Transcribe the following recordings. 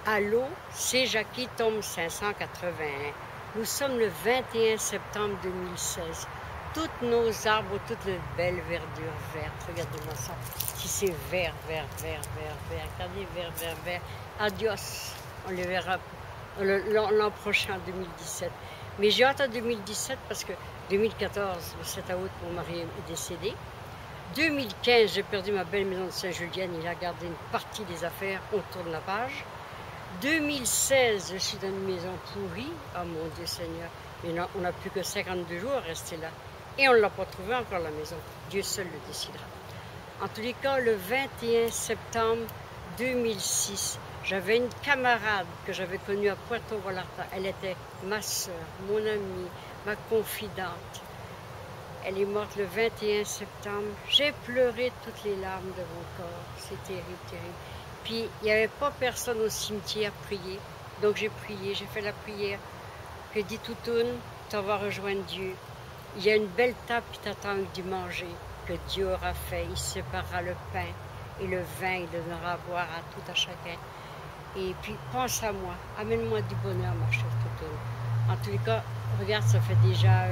Allô, c'est Jackie, tome 581. Nous sommes le 21 septembre 2016. Toutes nos arbres, toutes les belles verdures vertes. Regardez-moi ça. Si c'est vert, vert, vert, vert, vert. Regardez, vert, vert, vert. Adios. On les verra l'an prochain, 2017. Mais j'ai hâte à 2017 parce que 2014, le 7 août, mon mari est décédé. 2015, j'ai perdu ma belle maison de Saint-Julien. Il a gardé une partie des affaires. On tourne la page. 2016, je suis dans une maison pourrie. Oh mon Dieu Seigneur. Mais non, on n'a plus que 52 jours à rester là. Et on ne l'a pas trouvé encore la maison. Dieu seul le décidera. En tous les cas, le 21 septembre 2006, j'avais une camarade que j'avais connue à Puerto Vallarta. Elle était ma soeur, mon amie, ma confidente. Elle est morte le 21 septembre. J'ai pleuré toutes les larmes de mon corps. C'est terrible, terrible. Puis, il n'y avait pas personne au cimetière à prier. Donc, j'ai prié, j'ai fait la prière. Que dit Toutoune, tu vas rejoindre Dieu. Il y a une belle table qui t'attend avec du manger, que Dieu aura fait. Il séparera le pain et le vin, il donnera à boire à tout à chacun. Et puis, pense à moi, amène-moi du bonheur, ma chère Toutoune. En tous les cas, regarde, ça fait déjà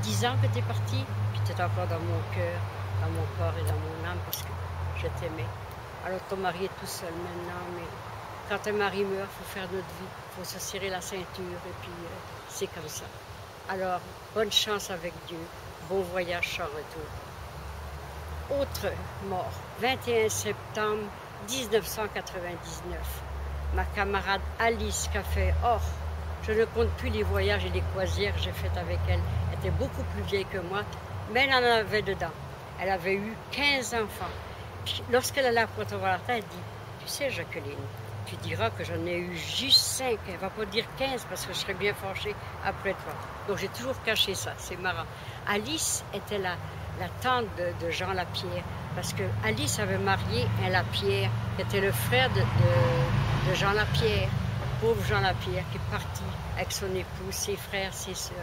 10 ans que tu es parti, puis tu es encore dans mon cœur, dans mon corps et dans mon âme, parce que je t'aimais. Alors ton mari est tout seul maintenant, mais quand un mari meurt, il faut faire notre vie, il faut se serrer la ceinture, et puis c'est comme ça. Alors, bonne chance avec Dieu, bon voyage sans retour. Autre mort, 21 septembre 1999, ma camarade Alice qui a fait « Oh, je ne compte plus les voyages et les croisières que j'ai faites avec elle. Elle était beaucoup plus vieille que moi, mais elle en avait dedans. Elle avait eu 15 enfants. Lorsqu'elle allait à Puerto Vallarta, elle dit « Tu sais, Jacqueline, tu diras que j'en ai eu juste 5. Elle ne va pas dire 15 parce que je serais bien fâchée après toi. » Donc j'ai toujours caché ça, c'est marrant. Alice était la tante de Jean Lapierre, parce que Alice avait marié un Lapierre, qui était le frère de Jean Lapierre, pauvre Jean Lapierre, qui est parti avec son épouse, ses frères, ses sœurs.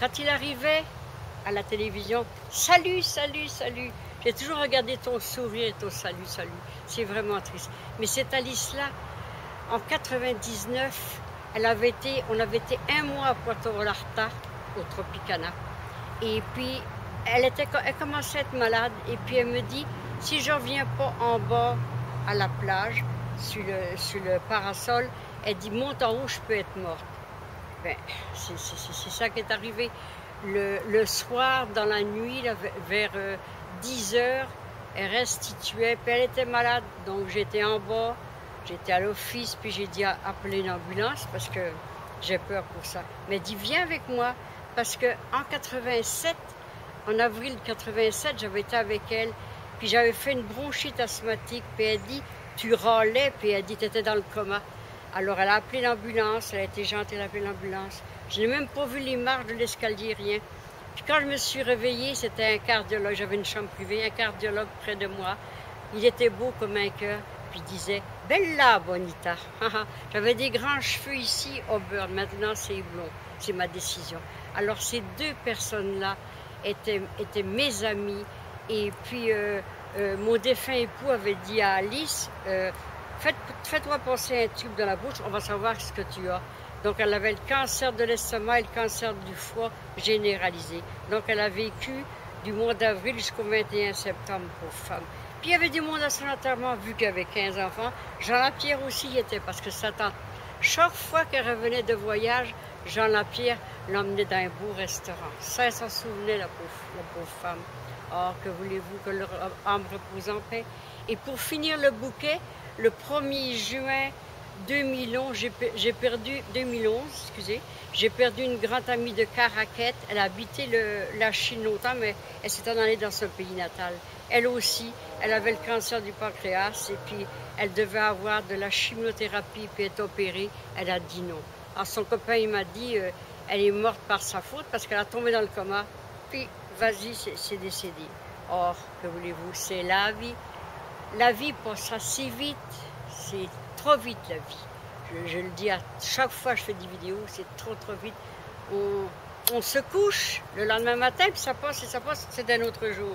Quand il arrivait à la télévision, « Salut, salut, salut !» J'ai toujours regardé ton sourire et ton salut, salut. C'est vraiment triste. Mais cette Alice-là, en 99, on avait été 1 mois à Puerto Vallarta, au Tropicana. Et puis, elle commençait à être malade. Et puis, elle me dit, si je ne reviens pas en bas à la plage, sur le parasol, elle dit, monte en haut, je peux être morte. Ben, c'est ça qui est arrivé. Le soir, dans la nuit, là, vers 10 heures, elle restituait, puis elle était malade, donc j'étais en bas, j'étais à l'office, puis j'ai dit appeler une ambulance parce que j'ai peur pour ça. Mais elle dit viens avec moi, parce que en 87, en avril 87, j'avais été avec elle, puis j'avais fait une bronchite asthmatique, puis elle dit tu râlais, puis elle dit tu étais dans le coma. Alors elle a appelé l'ambulance, elle a été gentille, elle a appelé l'ambulance. Je n'ai même pas vu les marches de l'escalier, rien. Puis quand je me suis réveillée, c'était un cardiologue, j'avais une chambre privée, un cardiologue près de moi. Il était beau comme un cœur, puis il disait « Bella bonita ». J'avais des grands cheveux ici au beurre, maintenant c'est blond, c'est ma décision. Alors ces deux personnes-là étaient mes amies, et puis mon défunt époux avait dit à Alice fais-toi passer un tube dans la bouche, on va savoir ce que tu as. Donc, elle avait le cancer de l'estomac et le cancer du foie généralisé. Donc, elle a vécu du mois d'avril jusqu'au 21 septembre pour femme. Puis, il y avait du monde à son enterrement, vu qu'elle avait 15 enfants. Jean Lapierre aussi y était, parce que sa tante, chaque fois qu'elle revenait de voyage, Jean Lapierre l'emmenait dans un beau restaurant. Ça, elle s'en souvenait, la pauvre femme. Oh, que voulez-vous, que leur âme repose en paix. Et pour finir le bouquet, le 1er juin 2011, j'ai perdu une grande amie de Caraquette. Elle a habité la Chine longtemps, mais elle s'est en allée dans son pays natal. Elle aussi, elle avait le cancer du pancréas et puis elle devait avoir de la chimiothérapie puis être opérée. Elle a dit non. Alors son copain, il m'a dit, elle est morte par sa faute parce qu'elle a tombé dans le coma. Puis, vas-y, c'est décédé. Or, que voulez-vous, c'est la vie. La vie passe assez vite, c'est trop vite la vie. Je le dis à chaque fois que je fais des vidéos, c'est trop vite. On se couche le lendemain matin, puis ça passe et ça passe, c'est un autre jour.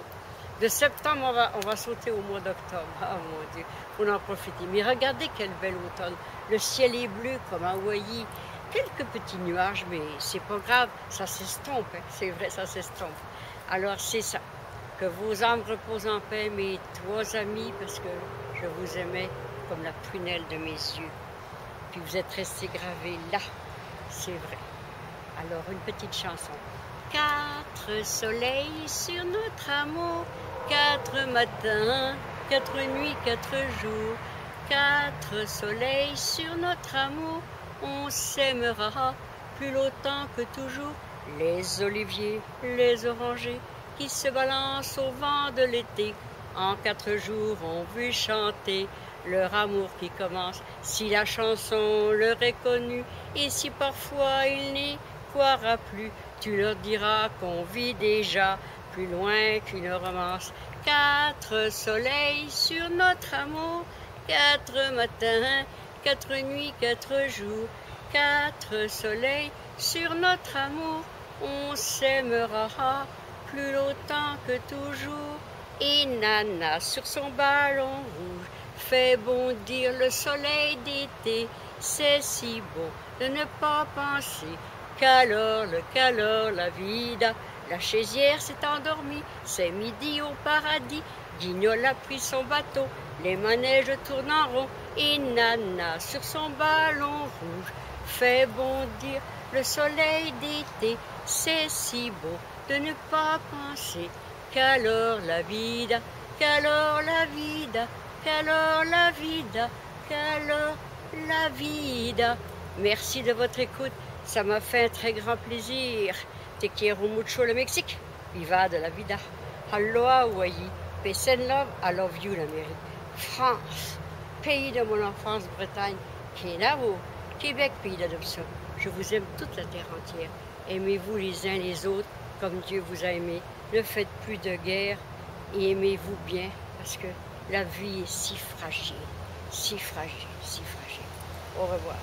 De septembre, on va sauter au mois d'octobre. Ah mon Dieu, on en profiter. Mais regardez quel bel automne. Le ciel est bleu comme à Hawaï. Quelques petits nuages, mais c'est pas grave, ça s'estompe, hein. C'est vrai, ça s'estompe. Alors c'est ça. Que vos âmes reposent en paix, mes 3 amis, parce que je vous aimais comme la prunelle de mes yeux. Puis vous êtes restés gravés là, c'est vrai. Alors une petite chanson. 4 soleils sur notre amour, 4 matins, 4 nuits, 4 jours, 4 soleils sur notre amour, on s'aimera plus longtemps que toujours. Les oliviers, les orangers qui se balancent au vent de l'été, en 4 jours ont vu chanter leur amour qui commence. Si la chanson leur est connue, et si parfois il n'y croira plus, tu leur diras qu'on vit déjà plus loin qu'une romance. 4 soleils sur notre amour, 4 matins, 4 nuits, 4 jours, 4 soleils sur notre amour, on s'aimera plus longtemps que toujours. Et Nana sur son ballon rouge fait bondir le soleil d'été. C'est si beau de ne pas penser qu'alors la vida. La chaisière s'est endormie, c'est midi au paradis. Guignol a pris son bateau, les manèges tournent en rond. Et Nana sur son ballon rouge fait bondir le soleil d'été. C'est si beau de ne pas penser qu'alors la vida, qu'alors la vida, qu'alors la vida, qu'alors la vida. Merci de votre écoute, ça m'a fait un très grand plaisir. Te quiero mucho le Mexique, viva de la vida. Aloha Hawaii, peace and love, I love you l'Amérique. France, pays de mon enfance, Bretagne, Kenavo, Québec, pays d'adoption. Je vous aime toute la terre entière. Aimez-vous les uns les autres comme Dieu vous a aimé. Ne faites plus de guerre et aimez-vous bien parce que la vie est si fragile, si fragile, si fragile. Au revoir.